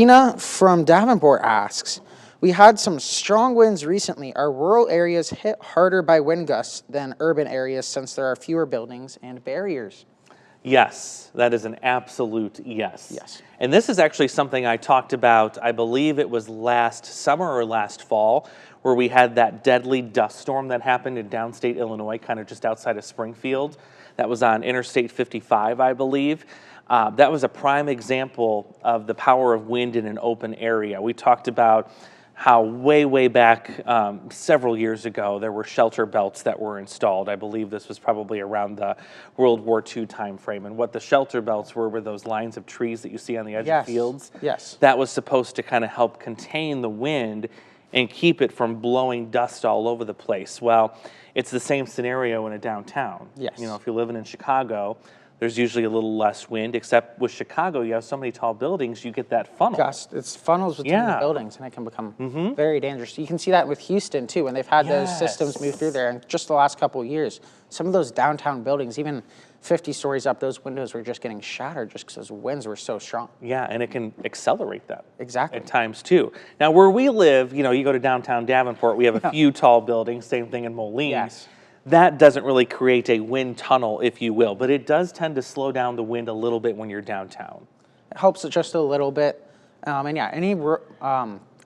Tina from Davenport asks, we had some strong winds recently. Are rural areas hit harder by wind gusts than urban areas since there are fewer buildings and barriers? Yes, that is an absolute yes. Yes. And this is actually something I talked about, I believe it was last summer or last fall, where we had that deadly dust storm that happened in downstate Illinois, kind of just outside of Springfield. That was on Interstate 55, I believe. That was a prime example of the power of wind in an open area. We talked about how way back several years ago there were shelter belts that were installed. I believe this was probably around the World War II time frame. And what the shelter belts were those lines of trees that you see on the edge of fields. Yes. That was supposed to kind of help contain the wind and keep it from blowing dust all over the place. Well, it's the same scenario in a downtown. Yes. You know, if you're living in Chicago, there's usually a little less wind, except with Chicago, you have so many tall buildings, you get that funnel. It's funnels between the buildings, and it can become very dangerous. You can see that with Houston, too, when they've had those systems move through there. And just the last couple of years, some of those downtown buildings, even 50 stories up, those windows were just getting shattered just because those winds were so strong. Yeah, and it can accelerate that. Exactly. At times, too. Now, where we live, you know, you go to downtown Davenport, we have a few tall buildings, same thing in Moline. Yes. That doesn't really create a wind tunnel, if you will, but it does tend to slow down the wind a little bit when you're downtown. It helps it just a little bit. And yeah, any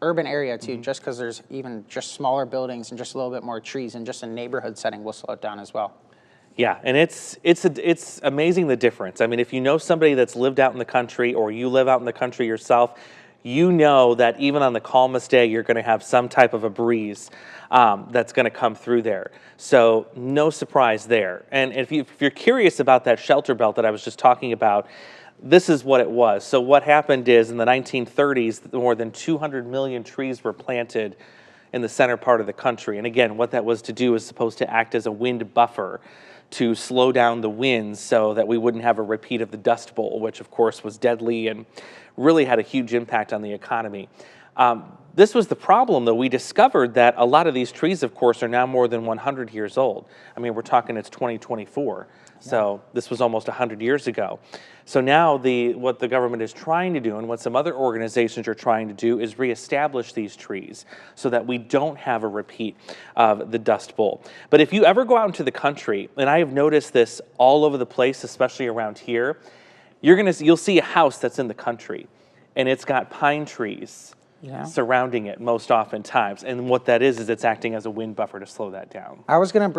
urban area too, just because there's even just smaller buildings and just a little bit more trees and just a neighborhood setting will slow it down as well. Yeah, and it's amazing the difference. I mean, if you know somebody that's lived out in the country or you live out in the country yourself, you know that even on the calmest day, you're going to have some type of a breeze that's going to come through there. So no surprise there. And if you're curious about that shelter belt that I was just talking about, this is what it was. So what happened is in the 1930s, more than 200 million trees were planted in the center part of the country. And again, what that was to do is supposed to act as a wind buffer to slow down the winds so that we wouldn't have a repeat of the Dust Bowl, which of course was deadly and really had a huge impact on the economy. This was the problem, though. We discovered that a lot of these trees, of course, are now more than 100 years old. I mean, we're talking it's 2024, so this was almost 100 years ago. So now what the government is trying to do and what some other organizations are trying to do is reestablish these trees so that we don't have a repeat of the Dust Bowl. But if you ever go out into the country, and I have noticed this all over the place, especially around here, you'll see a house that's in the country, and it's got pine trees surrounding it most oftentimes. And what that is it's acting as a wind buffer to slow that down. I was going to